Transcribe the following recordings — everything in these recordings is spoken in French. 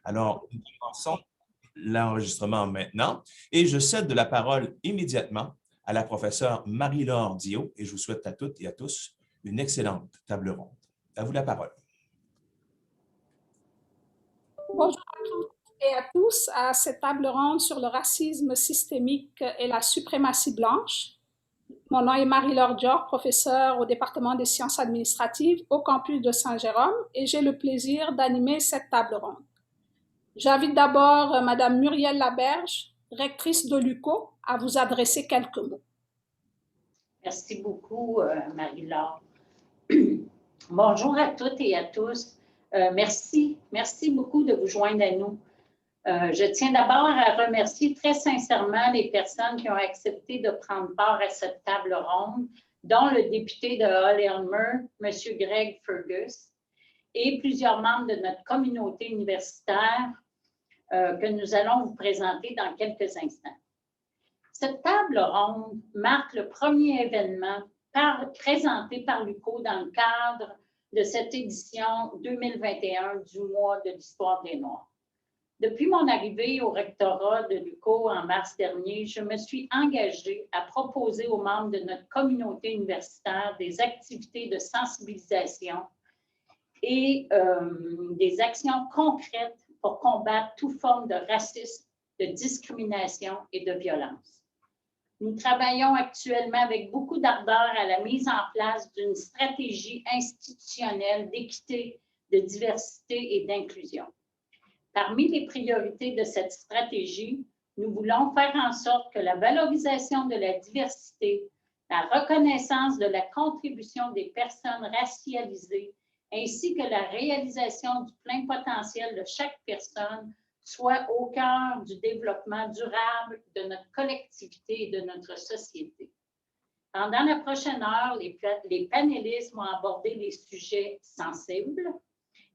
Alors, nous commençons l'enregistrement maintenant et je cède la parole immédiatement à la professeure Marie-Laure Diot et je vous souhaite à toutes et à tous une excellente table ronde. À vous la parole. Bonjour à toutes et à tous à cette table ronde sur le racisme systémique et la suprématie blanche. Mon nom est Marie-Laure Diot, professeure au département des sciences administratives au campus de Saint-Jérôme et j'ai le plaisir d'animer cette table ronde. J'invite d'abord Madame Muriel Laberge, rectrice de l'UQO, à vous adresser quelques mots. Merci beaucoup, Marie-Laure. Bonjour à toutes et à tous. Merci beaucoup de vous joindre à nous. Je tiens d'abord à remercier très sincèrement les personnes qui ont accepté de prendre part à cette table ronde, dont le député de Hull-Elmer, M. Greg Fergus, et plusieurs membres de notre communauté universitaire que nous allons vous présenter dans quelques instants. Cette table ronde marque le premier événement présenté par l'UQO dans le cadre de cette édition 2021 du mois de l'histoire des Noirs. Depuis mon arrivée au rectorat de l'UQO en mars dernier, je me suis engagée à proposer aux membres de notre communauté universitaire des activités de sensibilisation et des actions concrètes pour combattre toute forme de racisme, de discrimination et de violence. Nous travaillons actuellement avec beaucoup d'ardeur à la mise en place d'une stratégie institutionnelle d'équité, de diversité et d'inclusion. Parmi les priorités de cette stratégie, nous voulons faire en sorte que la valorisation de la diversité, la reconnaissance de la contribution des personnes racialisées, ainsi que la réalisation du plein potentiel de chaque personne soit au cœur du développement durable de notre collectivité et de notre société. Pendant la prochaine heure, les panélistes vont aborder les sujets sensibles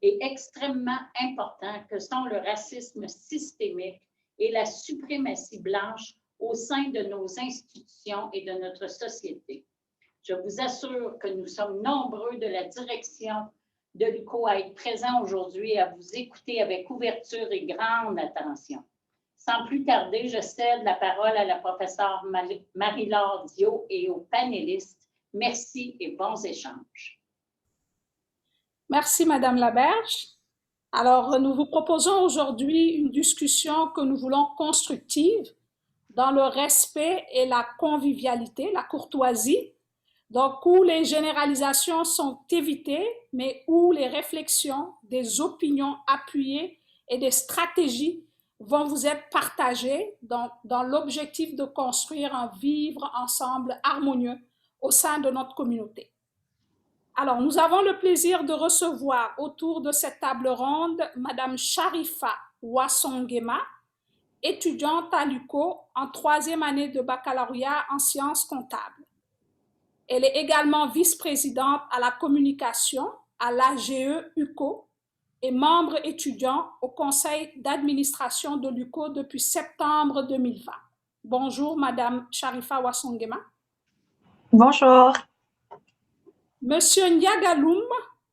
et extrêmement importants que sont le racisme systémique et la suprématie blanche au sein de nos institutions et de notre société. Je vous assure que nous sommes nombreux de la direction de l'UQO à être présents aujourd'hui et à vous écouter avec ouverture et grande attention. Sans plus tarder, je cède la parole à la professeure Marie-Laure Diot et aux panélistes. Merci et bons échanges. Merci, Madame Laberge. Alors, nous vous proposons aujourd'hui une discussion que nous voulons constructive dans le respect et la convivialité, la courtoisie, donc où les généralisations sont évitées, mais où les réflexions, des opinions appuyées et des stratégies vont vous être partagées dans l'objectif de construire un vivre ensemble harmonieux au sein de notre communauté. Alors, nous avons le plaisir de recevoir autour de cette table ronde Madame Sharifa Wassongema, étudiante à l'UQO en 3e année de baccalauréat en sciences comptables. Elle est également vice-présidente à la communication à l'AGE UQO et membre étudiant au conseil d'administration de l'UQO depuis septembre 2020. Bonjour, Madame Sharifa Wassongema. Bonjour. Monsieur Ndiagaloum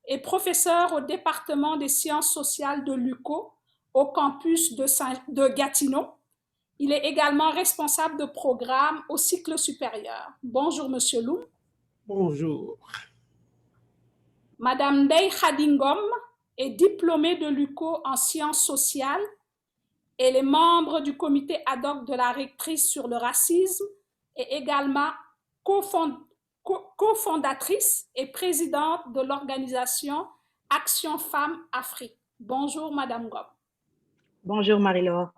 est professeur au département des sciences sociales de l'UQO au campus de Gatineau. Il est également responsable de programme au cycle supérieur. Bonjour, Monsieur Loum. Bonjour. Madame Ndeye Khadingom est diplômée de l'UQO en sciences sociales. Elle est membre du comité ad hoc de la rectrice sur le racisme et également cofondatrice et présidente de l'organisation Action Femmes Afrique. Bonjour, Madame Gom. Bonjour, Marie-Laure.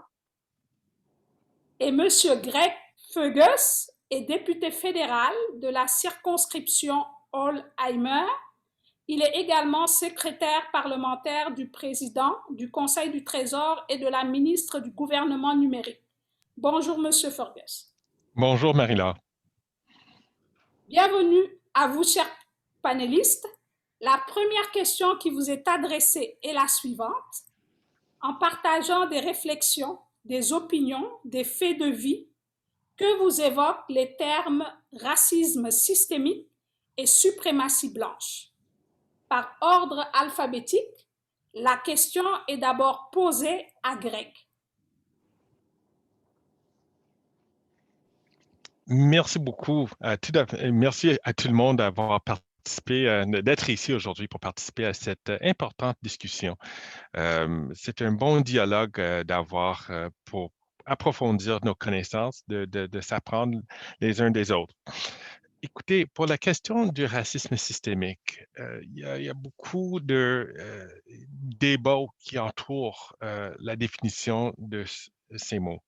Et Monsieur Greg Fergus est député fédéral de la circonscription Hull-Elmer. Il est également secrétaire parlementaire du président du Conseil du Trésor et de la ministre du gouvernement numérique. Bonjour, Monsieur Fergus. Bonjour, Marie-Laure. Bienvenue à vous, chers panélistes. La première question qui vous est adressée est la suivante. En partageant des réflexions, des opinions, des faits de vie, que vous évoquent les termes racisme systémique et suprématie blanche? Par ordre alphabétique, La question est d'abord posée à Greg. Merci beaucoup. Merci à tout le monde d'avoir participé, d'être ici aujourd'hui pour participer à cette importante discussion. C'est un bon dialogue d'avoir pour approfondir nos connaissances, de s'apprendre les uns des autres. Écoutez, pour la question du racisme systémique, il y a beaucoup de débats qui entourent la définition de ces mots.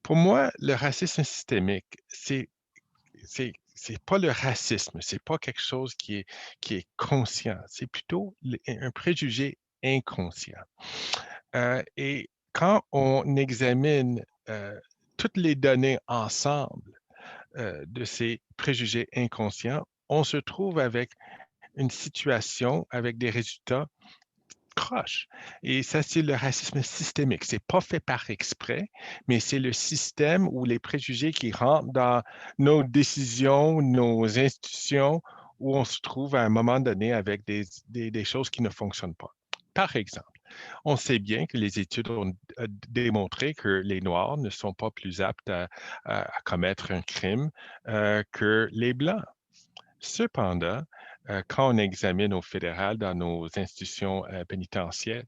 Pour moi, le racisme systémique, c'est pas le racisme, c'est pas quelque chose qui est conscient, c'est plutôt un préjugé inconscient. Et quand on examine toutes les données ensemble de ces préjugés inconscients, on se trouve avec une situation, avec des résultats croche. Et ça, c'est le racisme systémique. C'est pas fait par exprès, mais c'est le système ou les préjugés qui rentrent dans nos décisions, nos institutions, où on se trouve à un moment donné avec des choses qui ne fonctionnent pas. Par exemple, on sait bien que les études ont démontré que les Noirs ne sont pas plus aptes à commettre un crime que les Blancs. Cependant, quand on examine au fédéral dans nos institutions pénitentiaires,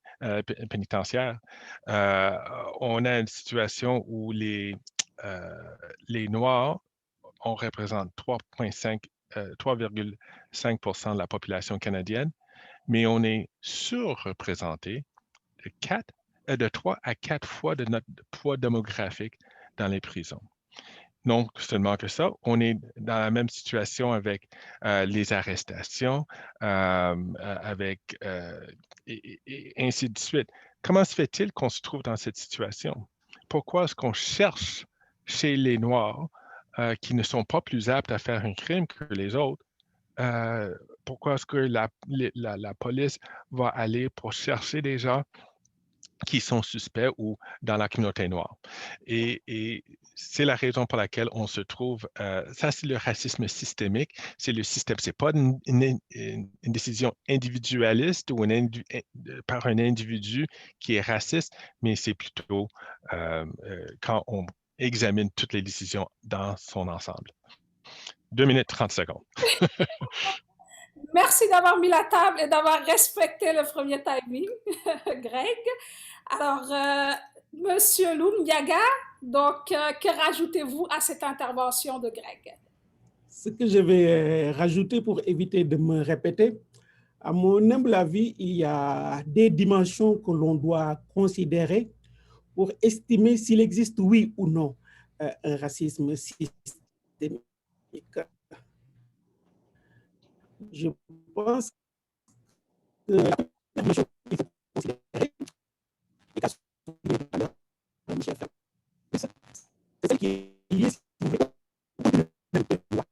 on a une situation où les Noirs, on représente 3,5% de la population canadienne, mais on est surreprésenté de 3 à 4 fois de notre poids démographique dans les prisons. Non seulement que ça, on est dans la même situation avec les arrestations, et ainsi de suite. Comment se fait-il qu'on se trouve dans cette situation? Pourquoi est-ce qu'on cherche chez les Noirs qui ne sont pas plus aptes à faire un crime que les autres? Pourquoi est-ce que la police va aller pour chercher des gens qui sont suspects ou dans la communauté noire? Et c'est la raison pour laquelle on se trouve, ça c'est le racisme systémique, c'est le système, c'est pas une décision individualiste ou par un individu qui est raciste, mais c'est plutôt quand on examine toutes les décisions dans son ensemble. 2 minutes 30 secondes. Merci d'avoir mis la table et d'avoir respecté le premier timing, Greg. Alors, Monsieur Loum-Diaga, donc, que rajoutez-vous à cette intervention de Greg? Ce que je vais rajouter pour éviter de me répéter, à mon humble avis, il y a des dimensions que l'on doit considérer pour estimer s'il existe, oui ou non, un racisme systémique. Je pense que la première chose qu'il faut considérer, et qu'a souligné tout à l'heure Michel Ferguson, c'est celle qui est liée, si vous voulez, au coût de loi.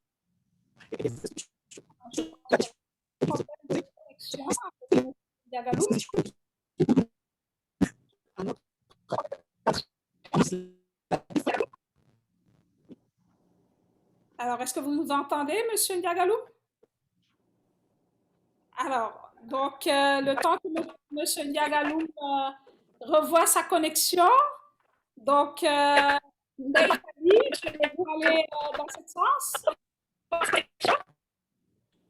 Alors, est-ce que vous nous entendez, Monsieur Ndiagalou? Alors, donc, le temps que Monsieur Ndiagalou revoit sa connexion, donc, Ndeye Khady, vous aller dans ce sens?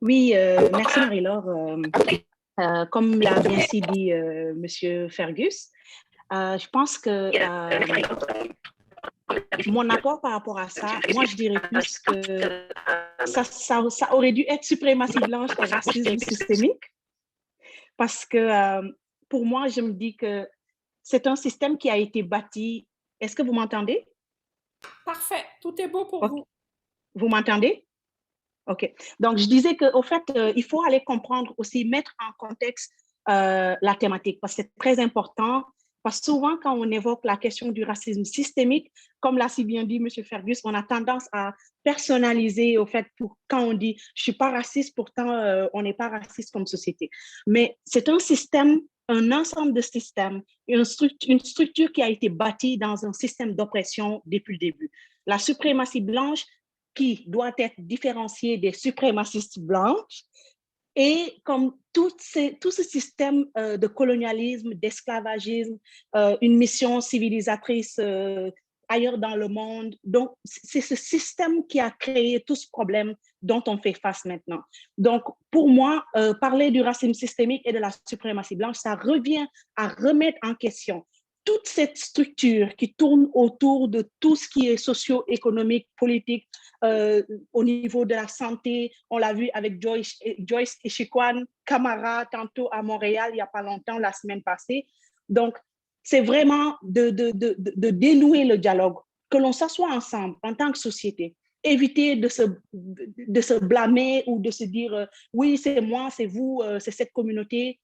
Oui, merci Marie-Laure. Comme l'a bien dit Monsieur Fergus, je pense que mon apport par rapport à ça, moi je dirais plus que ça aurait dû être suprématie blanche et racisme systémique, parce que pour moi, je me dis que c'est un système qui a été bâti. Est-ce que vous m'entendez? Parfait, tout est beau pour vous. Vous m'entendez? OK. Donc, je disais qu'au fait, il faut aller comprendre aussi, mettre en contexte la thématique, parce que c'est très important. Parce que souvent, quand on évoque la question du racisme systémique, comme l'a si bien dit M. Fergus, on a tendance à personnaliser, au fait, quand on dit « je ne suis pas raciste, pourtant on n'est pas raciste comme société ». Mais c'est un système, un ensemble de systèmes, une structure qui a été bâtie dans un système d'oppression depuis le début. La suprématie blanche, qui doit être différenciée des suprémacistes blanches, Et comme tout ce système de colonialisme, d'esclavagisme, une mission civilisatrice ailleurs dans le monde. Donc, c'est ce système qui a créé tout ce problème dont on fait face maintenant. Donc, pour moi, parler du racisme systémique et de la suprématie blanche, ça revient à remettre en question toute cette structure qui tourne autour de tout ce qui est socio-économique, politique, au niveau de la santé. On l'a vu avec Joyce Echequan, Camara, tantôt à Montréal, il n'y a pas longtemps, la semaine passée. Donc, c'est vraiment de dénouer le dialogue, que l'on s'assoie ensemble en tant que société, éviter de se blâmer ou de se dire oui, c'est moi, c'est vous, c'est cette communauté.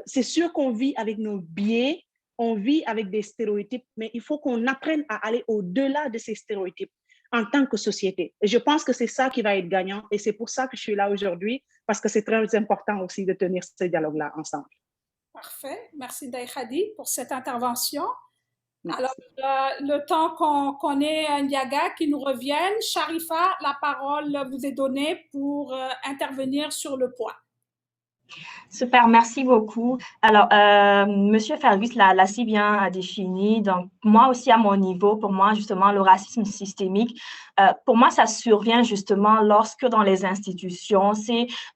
C'est sûr qu'on vit avec nos biais, on vit avec des stéréotypes, mais il faut qu'on apprenne à aller au-delà de ces stéréotypes en tant que société. Et je pense que c'est ça qui va être gagnant et c'est pour ça que je suis là aujourd'hui, parce que c'est très important aussi de tenir ce dialogue-là ensemble. Parfait. Merci Daïkhadi pour cette intervention. Merci. Alors, le temps qu'on ait Ndiaga qui nous revienne, Sharifa, la parole vous est donnée pour intervenir sur le point. Super, merci beaucoup. Alors, Monsieur Fergus l'a si bien défini. Donc, moi aussi, à mon niveau, pour moi, justement, le racisme systémique, pour moi, ça survient justement lorsque dans les institutions,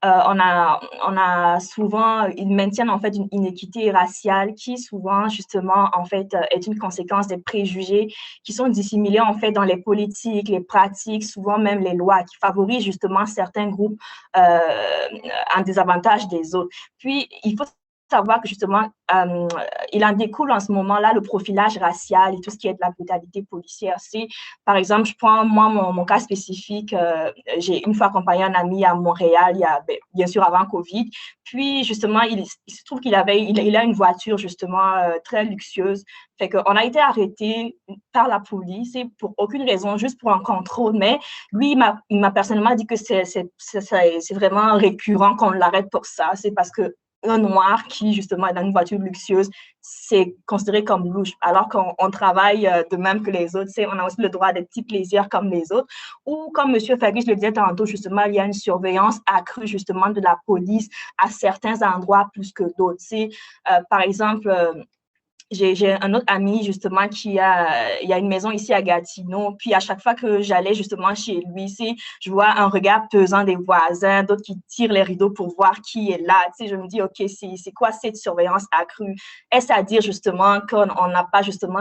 on a souvent, ils maintiennent en fait une inéquité raciale qui souvent, justement, en fait, est une conséquence des préjugés qui sont dissimulés en fait dans les politiques, les pratiques, souvent même les lois qui favorisent justement certains groupes en désavantage des autres. Puis, il faut savoir que justement, il en découle en ce moment-là le profilage racial et tout ce qui est de la brutalité policière. C'est, par exemple, je prends moi mon cas spécifique. J'ai une fois accompagné un ami à Montréal, bien sûr avant Covid. Puis justement, il se trouve qu'il a une voiture justement très luxueuse. Fait qu'on a été arrêté par la police et pour aucune raison, juste pour un contrôle. Mais lui, il m'a personnellement dit que c'est vraiment récurrent qu'on l'arrête pour ça. C'est parce que un noir qui, justement, est dans une voiture luxueuse, c'est considéré comme louche, alors qu'on travaille de même que les autres. On a aussi le droit à des petits plaisirs comme les autres. Ou, comme M. Fergus le disait tantôt, justement, il y a une surveillance accrue, justement, de la police à certains endroits plus que d'autres. Par exemple, j'ai un autre ami, justement, il y a une maison ici à Gatineau. Puis, à chaque fois que j'allais, justement, chez lui, je vois un regard pesant des voisins, d'autres qui tirent les rideaux pour voir qui est là. Je me dis, OK, c'est quoi cette surveillance accrue? Est-ce à dire, justement, qu'on n'a pas, justement,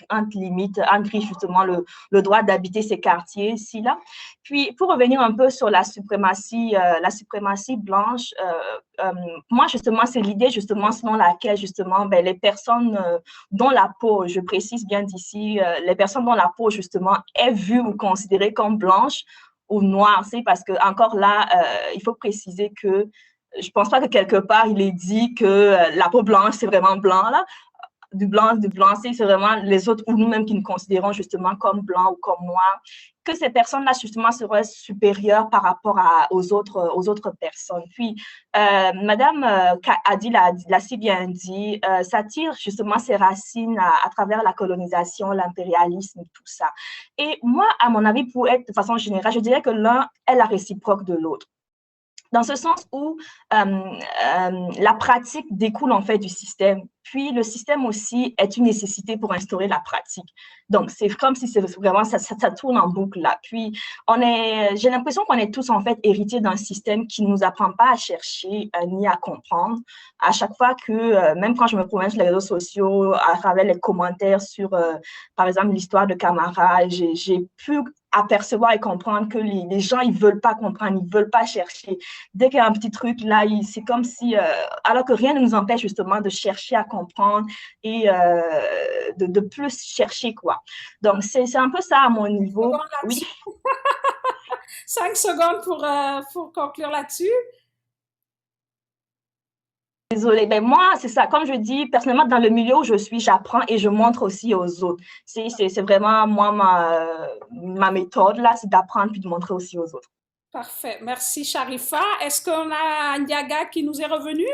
entre griffes, justement, le droit d'habiter ces quartiers ici, là? Puis, pour revenir un peu sur la suprématie blanche, moi, justement, c'est l'idée, justement, selon laquelle, justement, les personnes dont la peau, je précise bien d'ici, les personnes dont la peau, justement, est vue ou considérée comme blanche ou noire, c'est parce que, encore là, il faut préciser que je ne pense pas que quelque part, il est dit que la peau blanche, c'est vraiment blanc, là. Du blanc, c'est vraiment les autres ou nous-mêmes qui nous considérons justement comme blancs ou comme noirs, que ces personnes-là justement seraient supérieures par rapport aux autres personnes. Puis, Madame Adi l'a si bien dit, ça tire justement ses racines à travers la colonisation, l'impérialisme, tout ça. Et moi, à mon avis, pour être de façon générale, je dirais que l'un est la réciproque de l'autre. Dans ce sens où la pratique découle en fait du système. Puis le système aussi est une nécessité pour instaurer la pratique. Donc c'est comme si c'est vraiment ça tourne en boucle là. Puis j'ai l'impression qu'on est tous en fait héritiers d'un système qui nous apprend pas à chercher ni à comprendre. À chaque fois que même quand je me promène sur les réseaux sociaux, à travers les commentaires sur par exemple l'histoire de Camara, j'ai pu apercevoir et comprendre que les gens, ils veulent pas comprendre, ils veulent pas chercher. Dès qu'il y a un petit truc là, c'est comme si, alors que rien ne nous empêche justement de chercher à comprendre et de plus chercher, quoi. Donc, c'est un peu ça à mon niveau. Oui. 5 secondes pour conclure là-dessus. Désolée, mais moi, c'est ça. Comme je dis, personnellement, dans le milieu où je suis, j'apprends et je montre aussi aux autres. C'est vraiment, moi, ma méthode, là, c'est d'apprendre puis de montrer aussi aux autres. Parfait. Merci, Sharifa. Est-ce qu'on a Ndiaga qui nous est revenu?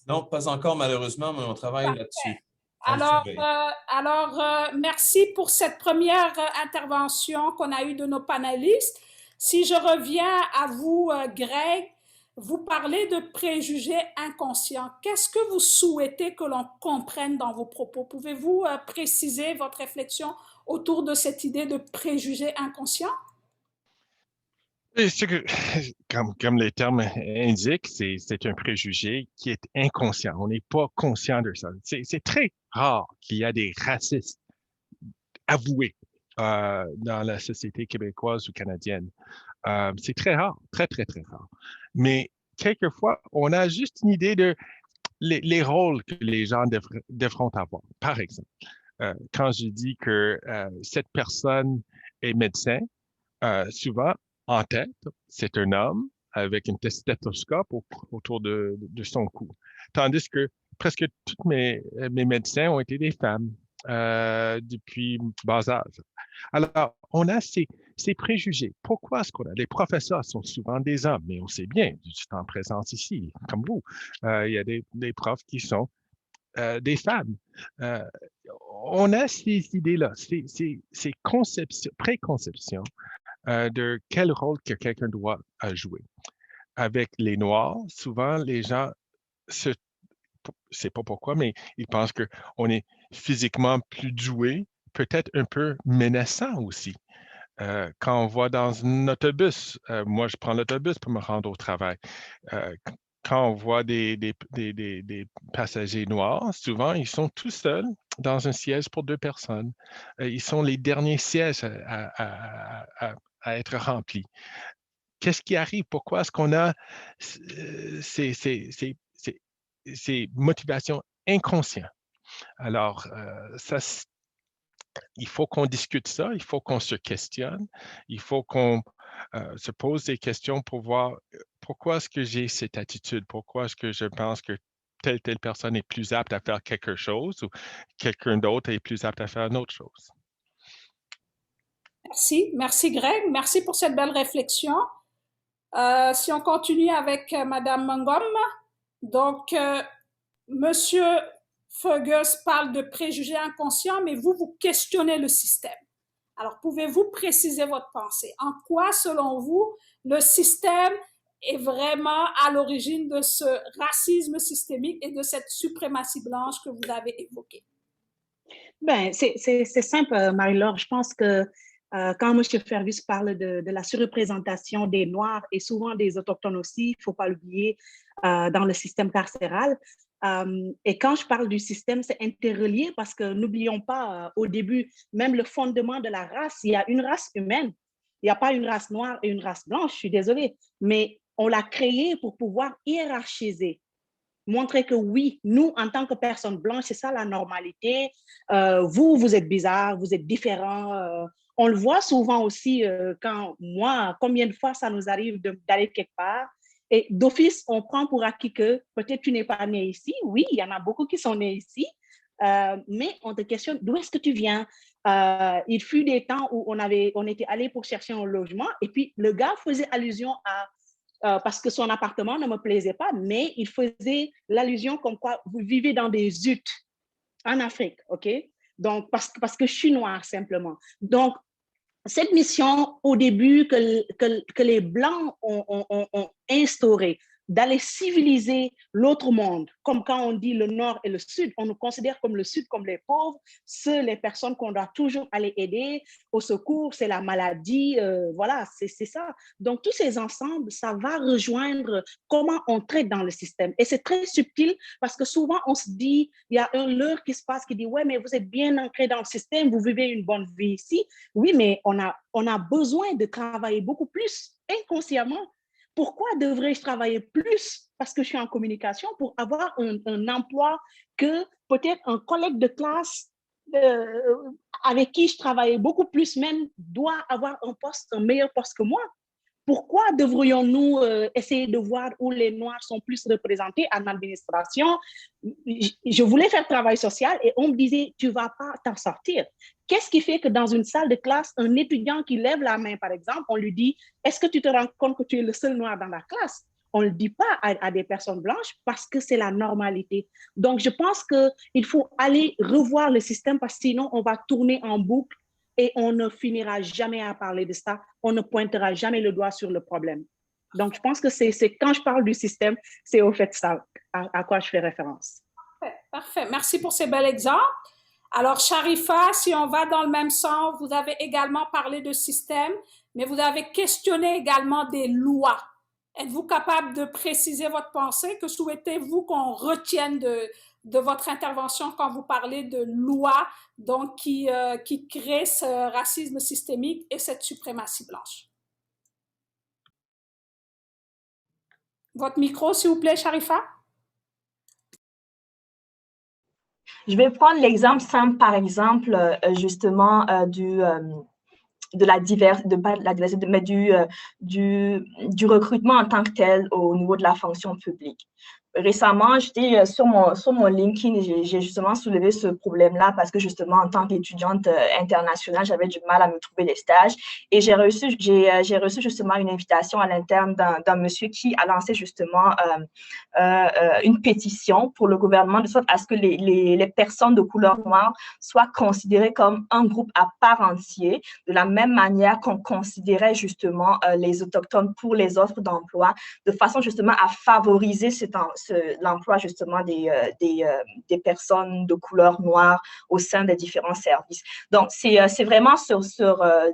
Non, pas encore, malheureusement, mais on travaille là-dessus. Alors, merci pour cette première intervention qu'on a eue de nos panélistes. Si je reviens à vous, Greg, vous parlez de préjugés inconscients. Qu'est-ce que vous souhaitez que l'on comprenne dans vos propos? Pouvez-vous préciser votre réflexion autour de cette idée de préjugés inconscients? Et comme les termes indiquent, c'est un préjugé qui est inconscient. On n'est pas conscient de ça. C'est très rare qu'il y a des racistes avoués dans la société québécoise ou canadienne. C'est très rare, très, très, très rare. Mais quelquefois, on a juste une idée de les rôles que les gens devront avoir. Par exemple, quand je dis que cette personne est médecin, souvent, en tête, c'est un homme avec une stéthoscope autour de son cou. Tandis que presque tous mes médecins ont été des femmes depuis bas âge. Alors, on a ces préjugés. Pourquoi est-ce qu'on a? Les professeurs sont souvent des hommes, mais on sait bien, du temps présent ici, comme vous, il y a des profs qui sont des femmes. On a ces idées-là, ces préconceptions de quel rôle que quelqu'un doit jouer. Avec les Noirs, souvent, les gens c'est pas pourquoi, mais ils pensent qu'on est physiquement plus doué, peut-être un peu menaçant aussi. Quand on voit dans un autobus, moi, je prends l'autobus pour me rendre au travail. Quand on voit des passagers noirs, souvent, ils sont tout seuls dans un siège pour 2 personnes. Ils sont les derniers sièges à être remplis. Qu'est-ce qui arrive? Pourquoi est-ce qu'on a ces motivations inconscientes? Alors, il faut qu'on discute ça, il faut qu'on se questionne, il faut qu'on se pose des questions pour voir pourquoi est-ce que j'ai cette attitude, pourquoi est-ce que je pense que telle personne est plus apte à faire quelque chose ou quelqu'un d'autre est plus apte à faire une autre chose. Merci Greg, merci pour cette belle réflexion. Si on continue avec Madame Mangom, donc Monsieur Fergus parle de préjugés inconscients, mais vous questionnez le système. Alors, pouvez-vous préciser votre pensée? En quoi, selon vous, le système est vraiment à l'origine de ce racisme systémique et de cette suprématie blanche que vous avez évoquée? Ben, c'est simple, Marie-Laure. Je pense que quand M. Fergus parle de la surreprésentation des Noirs et souvent des Autochtones aussi, il ne faut pas l'oublier, dans le système carcéral. Et quand je parle du système, c'est interrelié parce que n'oublions pas, au début, même le fondement de la race, il y a une race humaine. Il n'y a pas une race noire et une race blanche, je suis désolée, mais on l'a créé pour pouvoir hiérarchiser. Montrer que oui, nous, en tant que personnes blanches, c'est ça la normalité. Vous êtes bizarre, vous êtes différent. On le voit souvent aussi quand moi, combien de fois ça nous arrive d'aller quelque part et d'office, on prend pour acquis que peut-être tu n'es pas né ici. Oui, il y en a beaucoup qui sont nés ici, mais on te questionne d'où est-ce que tu viens. Il fut des temps où on était allé pour chercher un logement et puis le gars faisait allusion à parce que son appartement ne me plaisait pas, mais il faisait l'allusion comme quoi vous vivez dans des huttes en Afrique, OK? Donc, parce que je suis noire, simplement. Donc, cette mission, au début, que les Blancs ont instaurée, d'aller civiliser l'autre monde, comme quand on dit le Nord et le Sud, on nous considère comme le Sud, comme les pauvres, c'est les personnes qu'on doit toujours aller aider, au secours, c'est la maladie, voilà, c'est ça. Donc, tous ces ensembles, ça va rejoindre comment on traite dans le système. Et c'est très subtil parce que souvent, on se dit, il y a un leurre qui se passe qui dit, ouais, mais vous êtes bien ancré dans le système, vous vivez une bonne vie ici. Oui, mais on a besoin de travailler beaucoup plus inconsciemment. Pourquoi devrais-je travailler plus parce que je suis en communication pour avoir un emploi que peut-être un collègue de classe avec qui je travaille beaucoup plus même doit avoir un meilleur poste que moi? Pourquoi devrions-nous essayer de voir où les Noirs sont plus représentés en administration? Je voulais faire travail social et on me disait, tu ne vas pas t'en sortir. Qu'est-ce qui fait que dans une salle de classe, un étudiant qui lève la main, par exemple, on lui dit, est-ce que tu te rends compte que tu es le seul Noir dans la classe? On ne le dit pas à des personnes blanches parce que c'est la normalité. Donc, je pense qu'il faut aller revoir le système parce que sinon, on va tourner en boucle et on ne finira jamais à parler de ça. On ne pointera jamais le doigt sur le problème. Donc, je pense que c'est quand je parle du système, c'est au fait ça à quoi je fais référence. Parfait. Merci pour ces bels exemples. Alors, Sharifa, si on va dans le même sens, vous avez également parlé de système, mais vous avez questionné également des lois. Êtes-vous capable de préciser votre pensée? Que souhaitez-vous qu'on retienne de votre intervention quand vous parlez de lois donc, qui créent ce racisme systémique et cette suprématie blanche? Votre micro, s'il vous plaît, Sharifa. Je vais prendre l'exemple simple, par exemple, justement, de la diversité, mais du recrutement en tant que tel au niveau de la fonction publique. Récemment, j'étais sur mon LinkedIn, j'ai justement soulevé ce problème-là parce que justement, en tant qu'étudiante internationale, j'avais du mal à me trouver des stages et j'ai reçu justement une invitation à l'interne d'un monsieur qui a lancé justement une pétition pour le gouvernement de sorte à ce que les personnes de couleur noire soient considérées comme un groupe à part entière, de la même manière qu'on considérait justement les autochtones pour les offres d'emploi, de façon justement à favoriser l'emploi justement des personnes de couleur noire au sein des différents services. Donc, c'est vraiment sur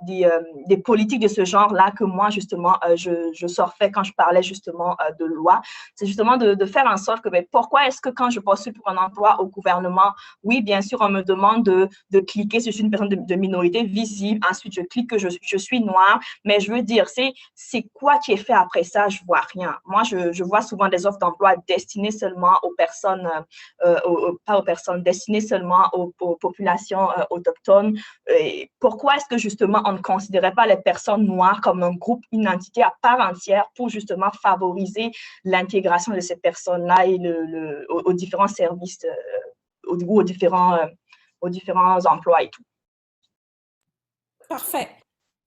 des politiques de ce genre-là que moi, justement, je surfais quand je parlais justement de loi. C'est justement de faire en sorte que, pourquoi est-ce que quand je postule pour un emploi au gouvernement, oui, bien sûr, on me demande de cliquer si je suis une personne de minorité visible, ensuite je clique que je suis noire, mais je veux dire, c'est quoi qui est fait après ça? Je vois rien. Moi, je vois souvent des offres d'emploi destinées seulement aux personnes, pas aux personnes, destinées seulement aux populations autochtones. Et pourquoi est-ce que justement on ne considérait pas les personnes noires comme un groupe, une entité à part entière pour justement favoriser l'intégration de ces personnes-là et aux différents services, aux différents emplois et tout. Parfait.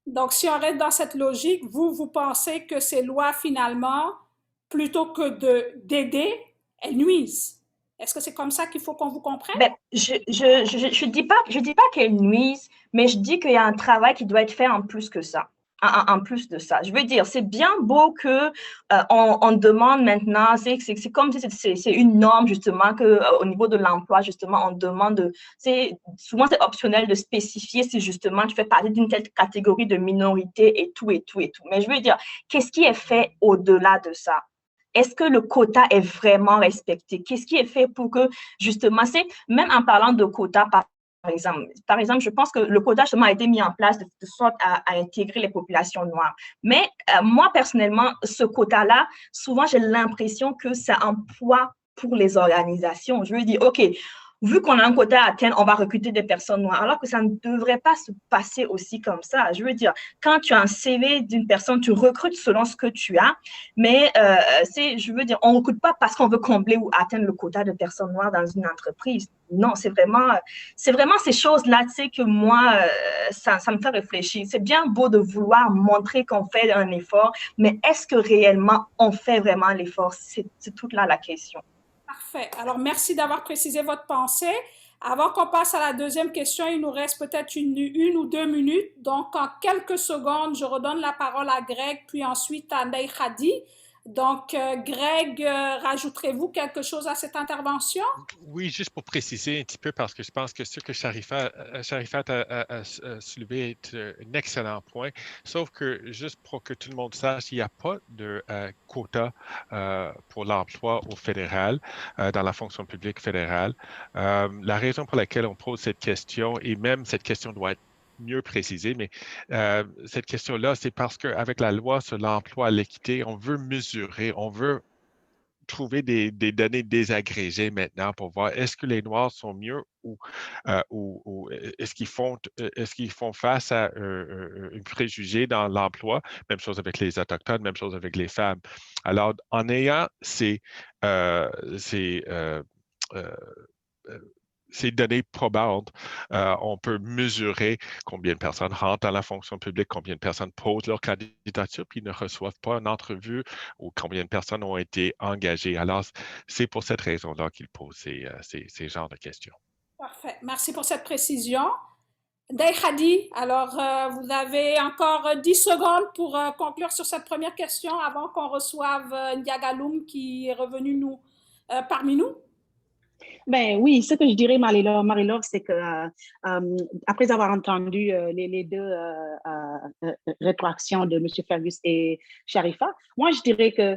Donc, si on reste dans cette logique, vous pensez que ces lois, finalement, plutôt que d'aider, elles nuisent. Est-ce que c'est comme ça qu'il faut qu'on vous comprenne? Je dis pas qu'elles nuisent, mais je dis qu'il y a un travail qui doit être fait en plus que ça. En plus de ça, je veux dire, c'est bien beau que on demande maintenant, c'est comme si c'est une norme justement que au niveau de l'emploi justement on demande, souvent c'est optionnel de spécifier si justement tu fais partie d'une telle catégorie de minorité et tout et tout et tout. Mais je veux dire, qu'est-ce qui est fait au-delà de ça? Est-ce que le quota est vraiment respecté? Qu'est-ce qui est fait pour que justement, même en parlant de quota par exemple, je pense que le quota justement a été mis en place de sorte à intégrer les populations noires. Mais moi, personnellement, ce quota-là, souvent, j'ai l'impression que c'est un poids pour les organisations. Je veux dire, OK, vu qu'on a un quota à atteindre, on va recruter des personnes noires, alors que ça ne devrait pas se passer aussi comme ça. Je veux dire, quand tu as un CV d'une personne, tu recrutes selon ce que tu as, mais je veux dire, on ne recrute pas parce qu'on veut combler ou atteindre le quota de personnes noires dans une entreprise. Non, c'est vraiment ces choses-là, tu sais, que moi, ça me fait réfléchir. C'est bien beau de vouloir montrer qu'on fait un effort, mais est-ce que réellement on fait vraiment l'effort? C'est toute là la question. Parfait. Alors, merci d'avoir précisé votre pensée. Avant qu'on passe à la deuxième question, il nous reste peut-être une ou 2 minutes. Donc, en quelques secondes, je redonne la parole à Greg, puis ensuite à Ndeye Khadi. Donc, Greg, rajouterez-vous quelque chose à cette intervention? Oui, juste pour préciser un petit peu, parce que je pense que ce que Sharifat a soulevé est un excellent point, sauf que juste pour que tout le monde sache, il n'y a pas de quota pour l'emploi au fédéral, dans la fonction publique fédérale. La raison pour laquelle on pose cette question, et même cette question doit être mieux précisé, mais cette question-là, c'est parce qu'avec la loi sur l'emploi à l'équité, on veut mesurer, on veut trouver des données désagrégées maintenant pour voir est-ce que les Noirs sont mieux ou est-ce qu'ils font face à un préjugé dans l'emploi. Même chose avec les Autochtones, même chose avec les femmes. Alors, en ayant ces données probantes, on peut mesurer combien de personnes rentrent dans la fonction publique, combien de personnes posent leur candidature puis ne reçoivent pas une entrevue ou combien de personnes ont été engagées. Alors, c'est pour cette raison-là qu'ils posent ces genres de questions. Parfait. Merci pour cette précision. Ndeye Khady, alors vous avez encore 10 secondes pour conclure sur cette première question avant qu'on reçoive Ndiaga Loum qui est revenu parmi nous. Ben oui, ce que je dirais, Marie-Laure, c'est que après avoir entendu les deux rétroactions de M. Fergus et Sharifa, moi je dirais que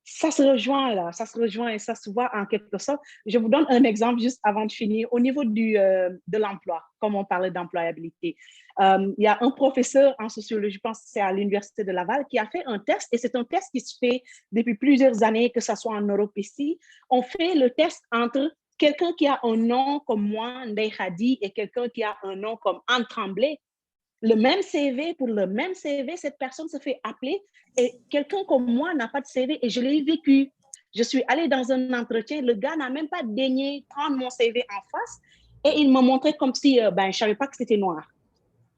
ça se rejoint là, ça se rejoint et ça se voit en quelque sorte. Je vous donne un exemple juste avant de finir. Au niveau de l'emploi, comme on parlait d'employabilité, il y a un professeur en sociologie, je pense que c'est à l'Université de Laval, qui a fait un test, et c'est un test qui se fait depuis plusieurs années, que ce soit en Europe ici. On fait le test entre quelqu'un qui a un nom comme moi, Ndeye Khady, et quelqu'un qui a un nom comme Anne Tremblay. Le même CV, pour le même CV, cette personne se fait appeler et quelqu'un comme moi n'a pas de CV et je l'ai vécu. Je suis allée dans un entretien, le gars n'a même pas daigné prendre mon CV en face et il me montrait comme si je ne savais pas que c'était noir.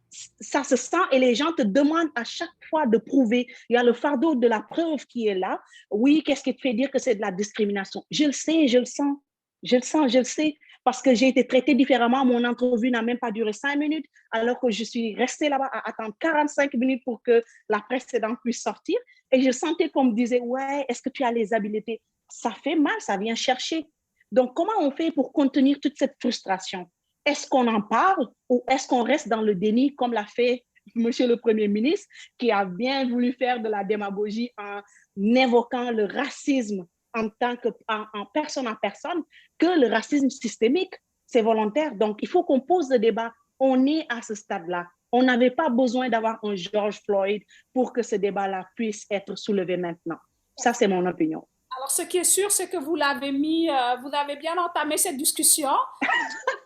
Ça se sent et les gens te demandent à chaque fois de prouver. Il y a le fardeau de la preuve qui est là. Oui, qu'est-ce qui te fait dire que c'est de la discrimination? Je le sais, je le sens. Je le sens, je le sais, parce que j'ai été traitée différemment. Mon entrevue n'a même pas duré 5 minutes, alors que je suis restée là-bas à attendre 45 minutes pour que la précédente puisse sortir. Et je sentais qu'on me disait, ouais, est-ce que tu as les habiletés? Ça fait mal, ça vient chercher. Donc, comment on fait pour contenir toute cette frustration? Est-ce qu'on en parle ou est-ce qu'on reste dans le déni, comme l'a fait Monsieur le Premier ministre, qui a bien voulu faire de la démagogie en évoquant le racisme en personne à personne, que le racisme systémique, c'est volontaire. Donc, il faut qu'on pose le débat. On est à ce stade-là. On n'avait pas besoin d'avoir un George Floyd pour que ce débat-là puisse être soulevé maintenant. Ça, c'est mon opinion. Alors, ce qui est sûr, c'est que vous l'avez vous avez bien entamé cette discussion.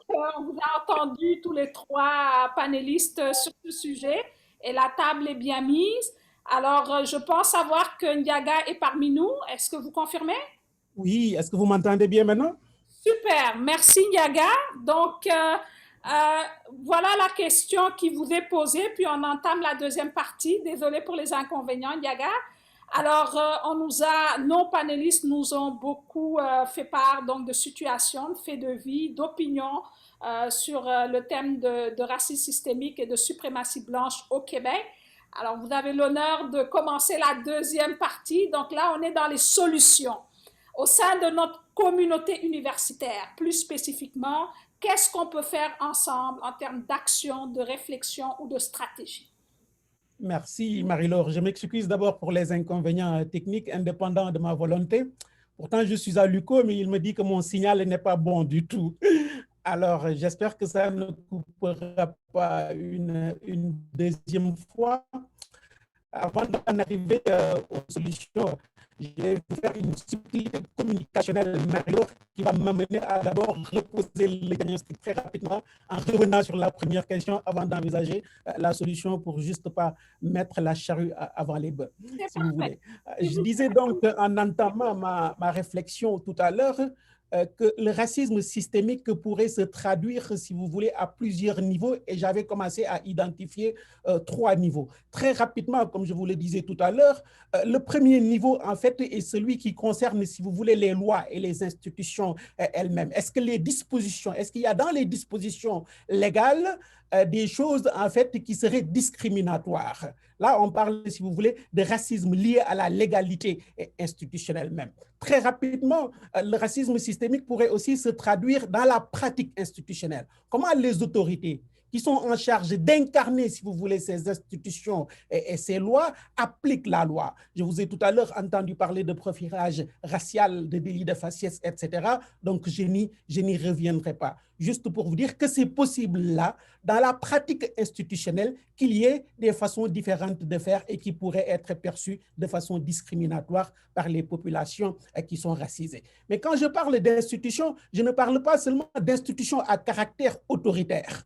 On vous a entendu tous les trois panélistes sur ce sujet et la table est bien mise. Alors, je pense savoir que Ndiaga est parmi nous. Est-ce que vous confirmez? Oui, est-ce que vous m'entendez bien maintenant? Super, merci Ndiaga. Donc, voilà la question qui vous est posée, puis on entame la deuxième partie. Désolée pour les inconvénients, Ndiaga. Alors, nos panélistes nous ont beaucoup fait part donc, de situations, de faits de vie, d'opinions sur le thème de racisme systémique et de suprématie blanche au Québec. Alors, vous avez l'honneur de commencer la deuxième partie. Donc là, on est dans les solutions. Au sein de notre communauté universitaire, plus spécifiquement, qu'est-ce qu'on peut faire ensemble en termes d'action, de réflexion ou de stratégie? Merci Marie-Laure. Je m'excuse d'abord pour les inconvénients techniques indépendants de ma volonté. Pourtant, je suis à l'UQO, mais il me dit que mon signal n'est pas bon du tout. Alors, j'espère que ça ne coupera pas une deuxième fois. Avant d'en arriver aux solutions, je vais vous faire une subtilité communicationnelle, Marie-Laure, qui va m'amener à d'abord reposer le diagnostic très rapidement en revenant sur la première question avant d'envisager la solution pour juste pas mettre la charrue avant les bœufs, si vous voulez. Je disais donc en entamant ma réflexion tout à l'heure que le racisme systémique pourrait se traduire, si vous voulez, à plusieurs niveaux et j'avais commencé à identifier 3 niveaux. Très rapidement, comme je vous le disais tout à l'heure, le premier niveau, en fait, est celui qui concerne, si vous voulez, les lois et les institutions elles-mêmes. Est-ce qu'il y a dans les dispositions légales des choses, en fait, qui seraient discriminatoires? Là, on parle, si vous voulez, de racisme lié à la légalité institutionnelle même. Très rapidement, le racisme systémique pourrait aussi se traduire dans la pratique institutionnelle. Comment les autorités qui sont en charge d'incarner, si vous voulez, ces institutions et ces lois, appliquent la loi. Je vous ai tout à l'heure entendu parler de profilage racial, de délit de faciès, etc. Donc, je n'y reviendrai pas. Juste pour vous dire que c'est possible là, dans la pratique institutionnelle, qu'il y ait des façons différentes de faire et qui pourraient être perçues de façon discriminatoire par les populations qui sont racisées. Mais quand je parle d'institutions, je ne parle pas seulement d'institutions à caractère autoritaire.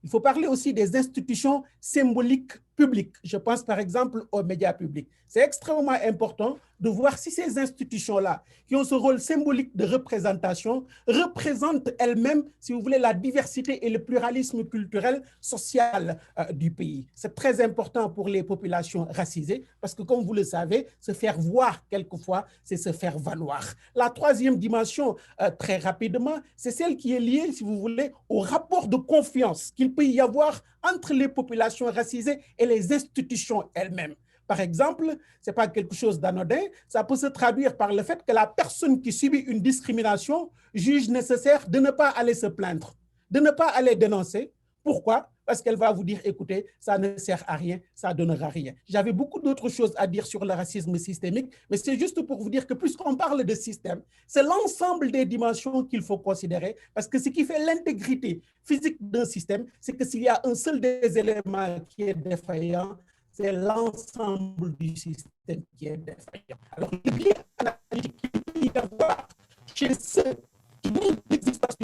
Il faut parler aussi des institutions symboliques publiques. Je pense par exemple aux médias publics. C'est extrêmement important de voir si ces institutions-là, qui ont ce rôle symbolique de représentation, représentent elles-mêmes, si vous voulez, la diversité et le pluralisme culturel, social du pays. C'est très important pour les populations racisées, parce que comme vous le savez, se faire voir quelquefois, c'est se faire valoir. La troisième dimension, très rapidement, c'est celle qui est liée, si vous voulez, au rapport de confiance qu'il peut y avoir entre les populations racisées et les institutions elles-mêmes. Par exemple, ce n'est pas quelque chose d'anodin, ça peut se traduire par le fait que la personne qui subit une discrimination juge nécessaire de ne pas aller se plaindre, de ne pas aller dénoncer. Pourquoi? Parce qu'elle va vous dire, écoutez, ça ne sert à rien, ça ne donnera rien. J'avais beaucoup d'autres choses à dire sur le racisme systémique, mais c'est juste pour vous dire que puisqu'on parle de système, c'est l'ensemble des dimensions qu'il faut considérer, parce que ce qui fait l'intégrité physique d'un système, c'est que s'il y a un seul des éléments qui est défaillant, c'est l'ensemble du système qui est défaillant. Alors, le biais analytique qu'il peut y avoir chez ceux qui n'ont d'existence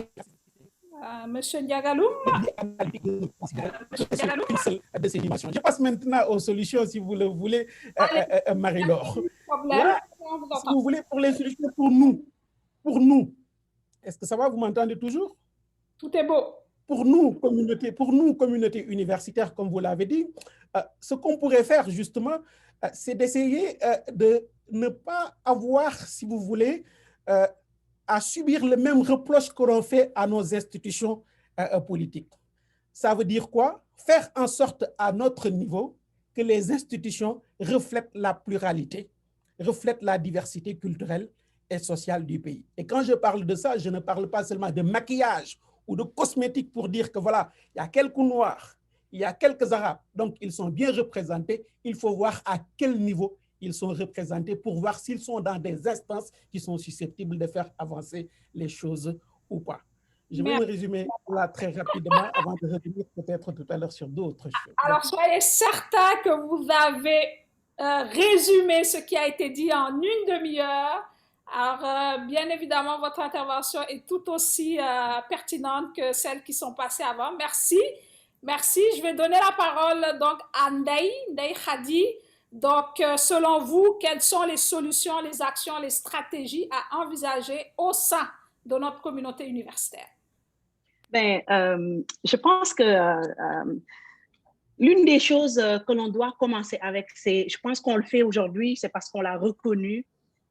Monsieur Ndiagaloum. De ces dimensions. Je passe maintenant aux solutions, si vous le voulez, Marie-Laure. Voilà, si vous voulez, pour les solutions pour nous. Est-ce que ça va, vous m'entendez toujours? Tout est beau. Pour nous, communauté universitaire, comme vous l'avez dit, ce qu'on pourrait faire justement, c'est d'essayer de ne pas avoir, si vous voulez, à subir le même reproche que l'on fait à nos institutions politiques. Ça veut dire quoi? Faire en sorte à notre niveau que les institutions reflètent la pluralité, reflètent la diversité culturelle et sociale du pays. Et quand je parle de ça, je ne parle pas seulement de maquillage ou de cosmétique pour dire que voilà, il y a quelques Noirs, il y a quelques Arabes, donc ils sont bien représentés. Il faut voir à quel niveau ils sont représentés pour voir s'ils sont dans des instances qui sont susceptibles de faire avancer les choses ou pas. Je vais me résumer là très rapidement avant de revenir peut-être tout à l'heure sur d'autres choses. Alors, soyez certains que vous avez résumé ce qui a été dit en une demi-heure. Alors, bien évidemment, votre intervention est tout aussi pertinente que celles qui sont passées avant. Merci. Merci. Je vais donner la parole donc à Ndeye Khadi. Donc, selon vous, quelles sont les solutions, les actions, les stratégies à envisager au sein de notre communauté universitaire? Je pense que l'une des choses que l'on doit commencer avec, c'est, je pense qu'on le fait aujourd'hui, c'est parce qu'on l'a reconnu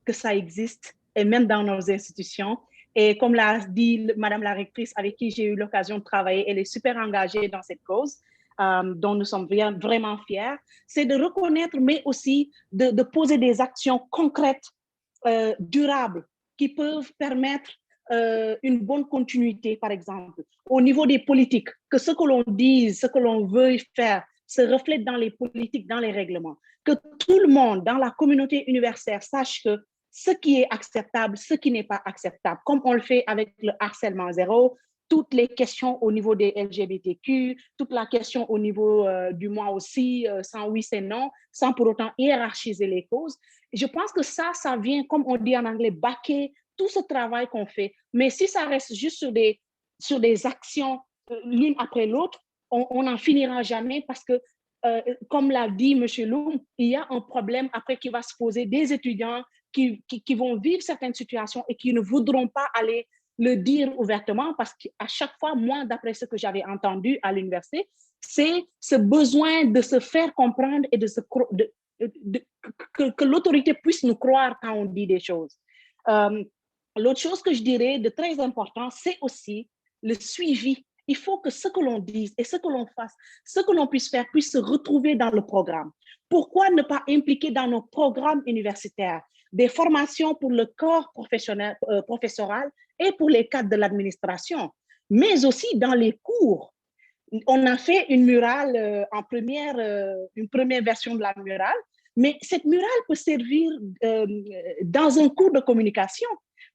que ça existe, et même dans nos institutions. Et comme l'a dit Madame la rectrice avec qui j'ai eu l'occasion de travailler, elle est super engagée dans cette cause. Dont nous sommes vraiment fiers, c'est de reconnaître, mais aussi de poser des actions concrètes, durables, qui peuvent permettre une bonne continuité, par exemple, au niveau des politiques, que ce que l'on dise, ce que l'on veut faire, se reflète dans les politiques, dans les règlements, que tout le monde dans la communauté universitaire sache que ce qui est acceptable, ce qui n'est pas acceptable, comme on le fait avec le harcèlement zéro, toutes les questions au niveau des LGBTQ, toute la question au niveau du moi aussi, sans oui, c'est non, sans pour autant hiérarchiser les causes. Je pense que ça vient, comme on dit en anglais, baquer tout ce travail qu'on fait. Mais si ça reste juste sur des actions l'une après l'autre, on n'en finira jamais parce que, comme l'a dit M. Loum, il y a un problème après qui va se poser des étudiants qui vont vivre certaines situations et qui ne voudront pas aller le dire ouvertement parce qu'à chaque fois, moi, d'après ce que j'avais entendu à l'université, c'est ce besoin de se faire comprendre et que l'autorité puisse nous croire quand on dit des choses. L'autre chose que je dirais de très important, c'est aussi le suivi. Il faut que ce que l'on dise et ce que l'on fasse, ce que l'on puisse faire, puisse se retrouver dans le programme. Pourquoi ne pas impliquer dans nos programmes universitaires des formations pour le corps professoral et pour les cadres de l'administration, mais aussi dans les cours. On a fait une murale une première version de la murale, mais cette murale peut servir dans un cours de communication.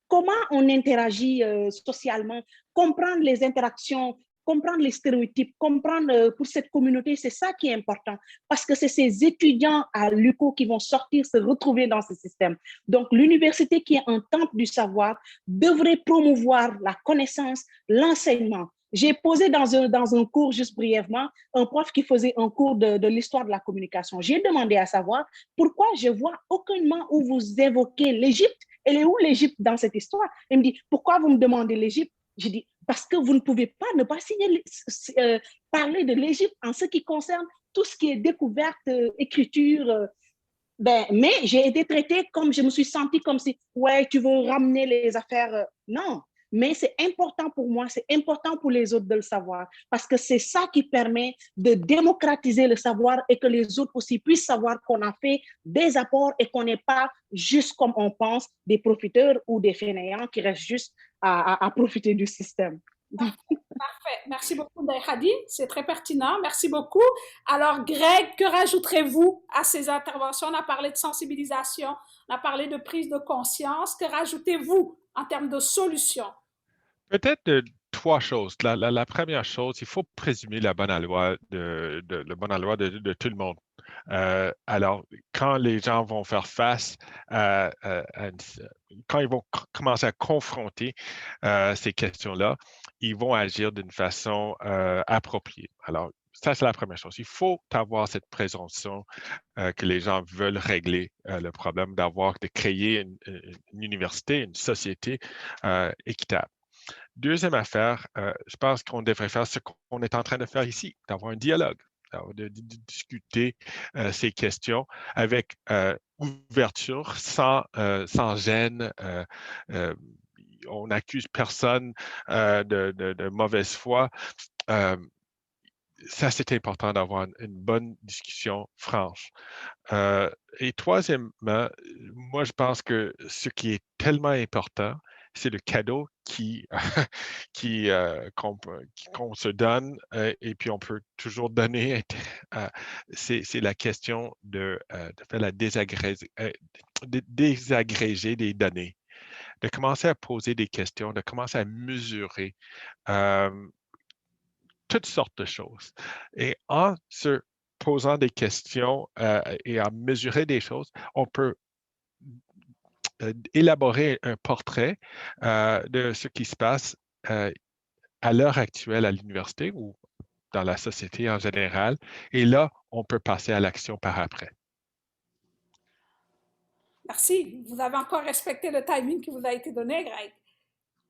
Comment on interagit socialement, comprendre les interactions, comprendre les stéréotypes, comprendre pour cette communauté, c'est ça qui est important, parce que c'est ces étudiants à l'UQO qui vont sortir, se retrouver dans ce système. Donc, l'université qui est un temple du savoir devrait promouvoir la connaissance, l'enseignement, J'ai posé dans un cours, juste brièvement, un prof qui faisait un cours de l'histoire de la communication. J'ai demandé à savoir pourquoi je vois aucunement où vous évoquez l'Égypte. Elle est où l'Égypte dans cette histoire? Il me dit, pourquoi vous me demandez l'Égypte? Je dis, parce que vous ne pouvez pas ne pas parler de l'Égypte en ce qui concerne tout ce qui est découverte, écriture. Mais j'ai été traitée comme, je me suis sentie comme si, ouais, tu veux ramener les affaires. Non, mais c'est important pour moi, c'est important pour les autres de le savoir, parce que c'est ça qui permet de démocratiser le savoir et que les autres aussi puissent savoir qu'on a fait des apports et qu'on n'est pas juste comme on pense, des profiteurs ou des fainéants qui restent juste à profiter du système. Parfait. Merci beaucoup, Ndeye, c'est très pertinent. Merci beaucoup. Alors, Greg, que rajouterez-vous à ces interventions? On a parlé de sensibilisation, on a parlé de prise de conscience. Que rajoutez-vous en termes de solutions? Peut-être trois choses. La première chose, il faut présumer la bonne loi de tout le monde. Alors, quand les gens vont faire face quand ils vont commencer à confronter ces questions-là, ils vont agir d'une façon appropriée. Alors, ça, c'est la première chose. Il faut avoir cette présomption que les gens veulent régler le problème de créer une université, une société équitable. Deuxième affaire, je pense qu'on devrait faire ce qu'on est en train de faire ici, d'avoir un dialogue, de discuter ces questions avec ouverture, sans gêne. On n'accuse personne de mauvaise foi. Ça, c'est important d'avoir une bonne discussion franche. Et troisièmement, moi, je pense que ce qui est tellement important, c'est le cadeau qu'on se donne et puis on peut toujours donner. C'est la question de faire désagréger des données, de commencer à poser des questions, de commencer à mesurer toutes sortes de choses. Et en se posant des questions et à mesurer des choses, on peut élaborer un portrait de ce qui se passe à l'heure actuelle à l'université ou dans la société en général. Et là, on peut passer à l'action par après. Merci. Vous avez encore respecté le timing qui vous a été donné, Greg.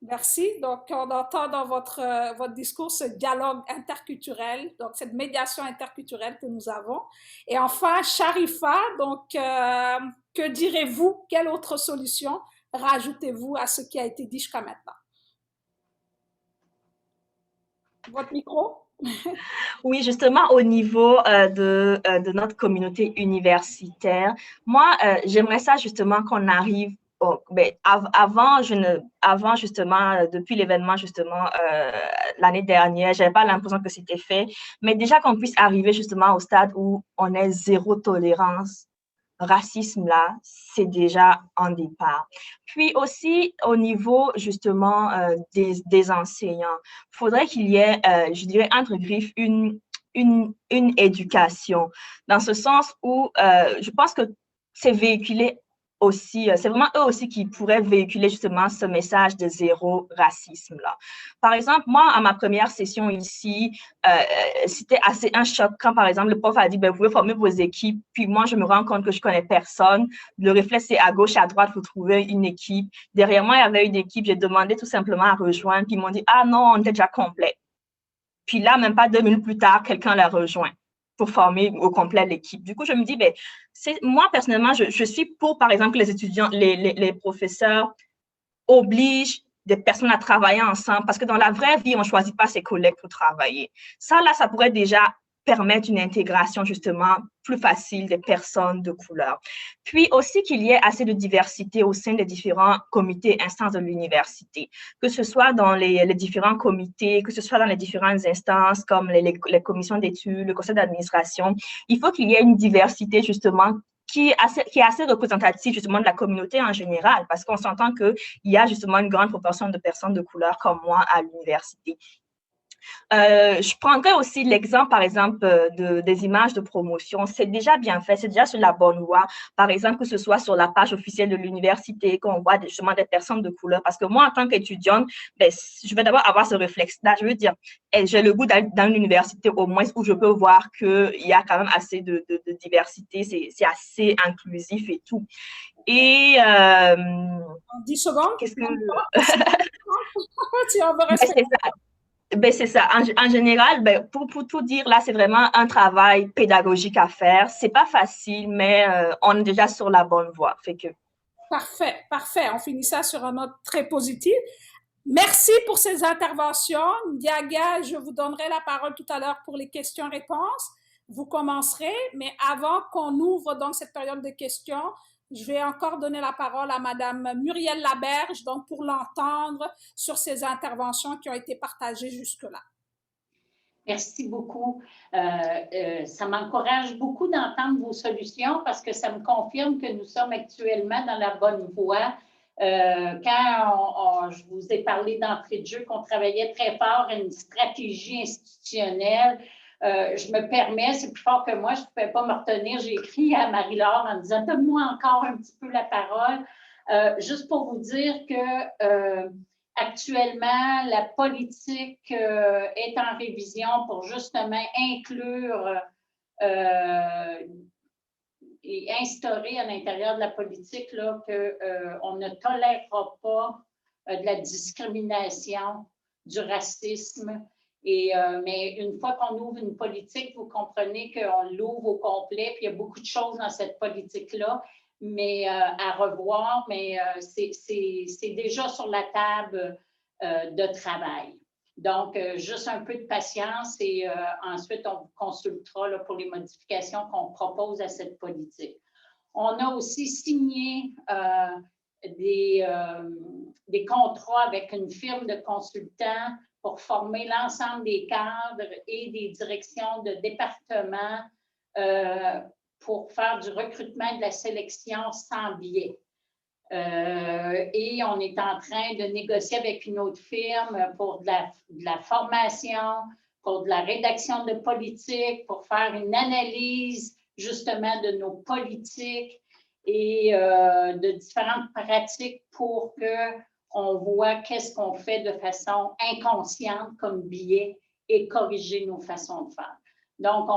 Merci. Donc, on entend dans votre discours ce dialogue interculturel, donc cette médiation interculturelle que nous avons. Et enfin, Sharifa, donc, que direz-vous? Quelle autre solution rajoutez-vous à ce qui a été dit jusqu'à maintenant? Votre micro? Oui, justement, au niveau de notre communauté universitaire, moi, j'aimerais ça justement qu'on arrive avant justement, depuis l'événement justement l'année dernière, j'avais pas l'impression que c'était fait, mais déjà qu'on puisse arriver justement au stade où on est zéro tolérance, racisme là, c'est déjà un départ. Puis aussi au niveau justement des enseignants, il faudrait qu'il y ait, je dirais entre griffes, une éducation, dans ce sens où je pense que c'est véhiculé aussi, c'est vraiment eux aussi qui pourraient véhiculer justement ce message de zéro racisme là. Par exemple, moi, à ma première session ici, c'était assez un choc quand, par exemple, le prof a dit, ben, vous pouvez former vos équipes, puis moi, je me rends compte que je connais personne. Le réflexe, c'est à gauche, à droite, vous trouvez une équipe. Derrière moi, il y avait une équipe, j'ai demandé tout simplement à rejoindre, puis ils m'ont dit, ah non, on était déjà complet. Puis là, même pas 2 minutes plus tard, quelqu'un l'a rejoint pour former au complet l'équipe. Du coup, je me dis, ben, moi, personnellement, je suis pour, par exemple, les étudiants, les professeurs obligent des personnes à travailler ensemble, parce que dans la vraie vie, on ne choisit pas ses collègues pour travailler. Ça, là, ça pourrait déjà permettre une intégration, justement, plus facile des personnes de couleur. Puis aussi qu'il y ait assez de diversité au sein des différents comités, instances de l'université, que ce soit dans les différents comités, que ce soit dans les différentes instances comme les commissions d'études, le conseil d'administration. Il faut qu'il y ait une diversité, justement, qui est assez représentative justement de la communauté en général, parce qu'on s'entend qu'il y a justement une grande proportion de personnes de couleur comme moi à l'université. Je prendrais aussi l'exemple, par exemple, des images de promotion. C'est déjà bien fait, c'est déjà sur la bonne voie. Par exemple, que ce soit sur la page officielle de l'université, qu'on voit justement des personnes de couleur. Parce que moi, en tant qu'étudiante, ben, je vais d'abord avoir ce réflexe-là. Je veux dire, j'ai le goût d'aller dans l'université au moins où je peux voir qu'il y a quand même assez de diversité, c'est assez inclusif et tout. Et En 10 secondes, qu'est-ce que... tu en veux respecter. Ben, c'est ça. En général, ben, pour tout dire, là, c'est vraiment un travail pédagogique à faire. C'est pas facile, mais on est déjà sur la bonne voie. Fait que... Parfait, parfait. On finit ça sur un note très positive. Merci pour ces interventions. Ndiaga, je vous donnerai la parole tout à l'heure pour les questions-réponses. Vous commencerez, mais avant qu'on ouvre donc cette période de questions, je vais encore donner la parole à Madame Muriel Laberge, donc pour l'entendre sur ces interventions qui ont été partagées jusque-là. Merci beaucoup. Ça m'encourage beaucoup d'entendre vos solutions parce que ça me confirme que nous sommes actuellement dans la bonne voie. Quand je vous ai parlé d'entrée de jeu, qu'on travaillait très fort à une stratégie institutionnelle, je me permets, c'est plus fort que moi, je ne pouvais pas me retenir. J'ai écrit à Marie-Laure en disant « Donne-moi encore un petit peu la parole ». Juste pour vous dire que actuellement, la politique est en révision pour justement inclure et instaurer à l'intérieur de la politique qu'on ne tolérera pas de la discrimination, du racisme. Mais une fois qu'on ouvre une politique, vous comprenez qu'on l'ouvre au complet, puis il y a beaucoup de choses dans cette politique-là, mais à revoir, mais c'est déjà sur la table de travail. Donc, juste un peu de patience et ensuite, on vous consultera là, pour les modifications qu'on propose à cette politique. On a aussi signé des contrats avec une firme de consultants pour former l'ensemble des cadres et des directions de département pour faire du recrutement et de la sélection sans biais. Et on est en train de négocier avec une autre firme pour de la formation, pour de la rédaction de politique, pour faire une analyse justement de nos politiques et de différentes pratiques pour qu'on voit qu'est-ce qu'on fait de façon inconsciente comme biais et corriger nos façons de faire. Donc,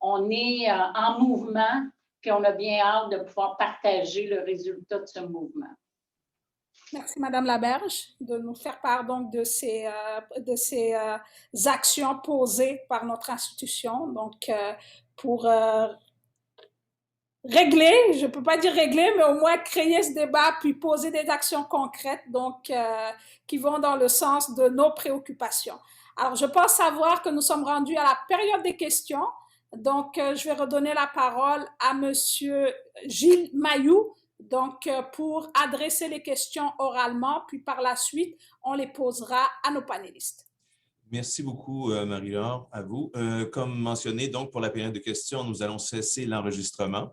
on est en mouvement, puis on a bien hâte de pouvoir partager le résultat de ce mouvement. Merci, Madame Laberge, de nous faire part donc de ces actions posées par notre institution. Donc, pour régler, je ne peux pas dire régler, mais au moins créer ce débat, puis poser des actions concrètes donc, qui vont dans le sens de nos préoccupations. Alors, je pense savoir que nous sommes rendus à la période des questions. Donc, je vais redonner la parole à Monsieur Gilles Mailloux, donc, pour adresser les questions oralement, puis par la suite, on les posera à nos panélistes. Merci beaucoup, Marie-Laure, à vous. Comme mentionné, donc, pour la période de questions, nous allons cesser l'enregistrement.